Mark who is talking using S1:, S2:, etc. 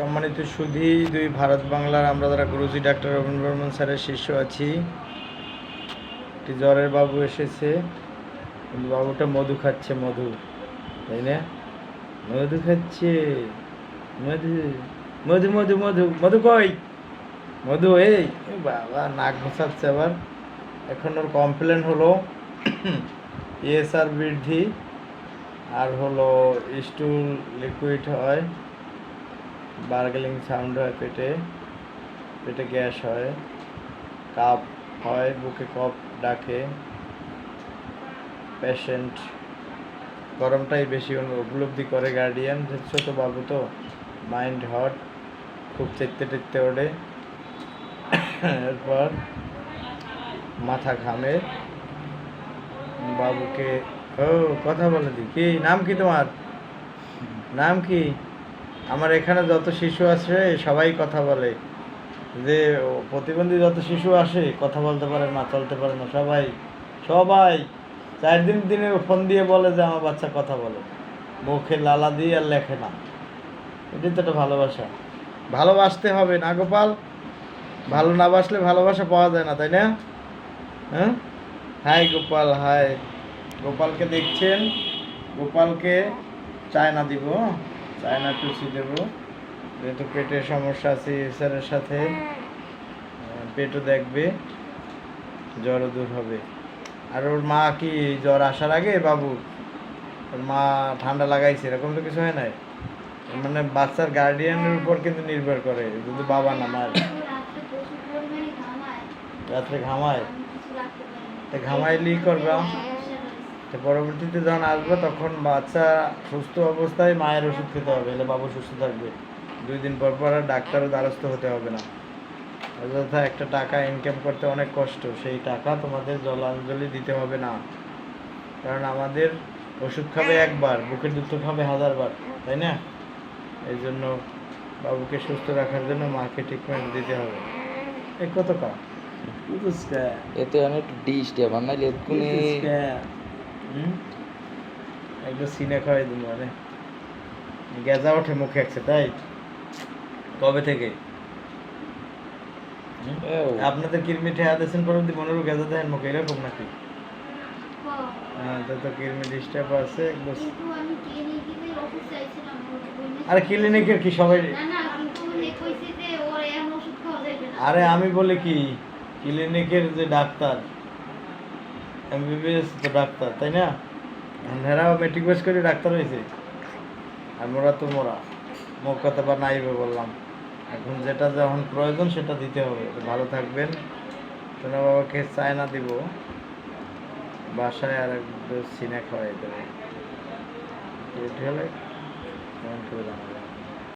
S1: সম্মানিত সুধী, দুই ভারত বাংলার আমরা যারা গুরুজি ডাক্তার রবীন বর্মন স্যারের শিষ্য আছি, একটি জ্বরের বাবু এসেছে, কিন্তু বাবুটা মধু খাচ্ছে, মধু, তাই না? মধু খাচ্ছে, মধু মধু মধু মধু মধু কই মধু, এই বাবা নাক ঘোষাচ্ছে আবার। এখন ওর কমপ্লেন হলো ইএসআর বৃদ্ধি, আর হলো স্টুল লিকুইড হয়, বার্গেলিং সাউন্ড হয়, পেটে পেটে গ্যাস হয়, কাপ হয়, বুকে কপ ডাকে, পেশেন্ট গরমটাই বেশি উপলব্ধি করে। গার্ডিয়ান ছোট বাবু তো, মাইন্ড হট, খুব চেকতে টেকতে ওঠে, এরপর মাথা ঘামে। বাবুকে ও কথা বলে দি, কি নাম, কি তোমার নাম কি? আমার এখানে যত শিশু আছে সবাই কথা বলে, যে প্রতিবন্ধী যত শিশু আসে কথা বলতে পারে না, চলতে পারে না, সবাই সবাই 4 দিন দিনে ফোন দিয়ে বলে যে আমার বাচ্চা কথা বলে, মুখে লালা দিয়ে আর লেখে না। এটাই তো একটা ভালোবাসা। ভালোবাসতে হবে না গোপাল, ভালো না বাসলে ভালোবাসা পাওয়া যায় না, তাই না? হ্যাঁ, হাই গোপাল, হাই। গোপালকে দেখছেন, গোপালকে চায়না দিব, চায়না টুসি দেবো, যেহেতু পেটের সমস্যা আছে স্যারের সাথে, পেটও দেখবে, জ্বরও দূর হবে। আর ওর মা কি জ্বর আসার আগে বাবু ওর মা ঠান্ডা লাগাইছে, এরকম তো কিছু হয় নাই। মানে বাচ্চার গার্ডিয়ানের উপর কিন্তু নির্ভর করে, যদি বাবা না মার। রাত্রে ঘামায়, তো ঘামাইলেই করবা, তো পরবর্তীতে যখন আসবে তখন বাচ্চা সুস্থ অবস্থায় মায়ের ওষুধ খেতে হবে, এলে বাবু সুস্থ থাকবে। 2 দিন পর পর আর ডাক্তারের দ্বারস্থ হতে হবে না। অযথা একটা টাকা ইনকাম করতে অনেক কষ্ট, সেই টাকা তোমাদের জলাঞ্জলি দিতে হবে না, কারণ আমাদের ওষুধ খাবে একবার, বুকের দুধ খাবে 1000 বার, তাই না? এই জন্য বাবুকে সুস্থ রাখার জন্য মাকে ট্রিটমেন্ট দিতে হবে। এই কত কা
S2: এতে আমি একটু ডিশটা বানাইলে এক্ষুনি
S1: একটু সিনে খাওয়াই দিন, মানে গেজা ওঠে মুখে একসে, তাই? কবে থেকে আপনাদের কিরমি ঠেয়া দিয়েছেন পরে মনেরও গেজা দেন মুখে, এরকম নাকি? হ্যাঁ, তো কিরমি ডিস্টার্ব আছে। আরে ক্লিনিকের কি সবাই, আরে আমি বলি কি, ক্লিনিকের যে ডাক্তার এমবিবিএস তো ডাক্তার, তাই না? হেরাও মেট্রিক পাস করে ডাক্তার হয়েছে, আর মোরা তো মোরা মুখ কথা বা নাইবে বললাম। এখন যেটা যখন প্রয়োজন সেটা দিতে হবে। ভালো থাকবেন। সোনা বাবাকে চায়না দিব, বাসায় আর একটু সিনে খাওয়াই দেবো। হলে কমেন্ট করে জানাবেন।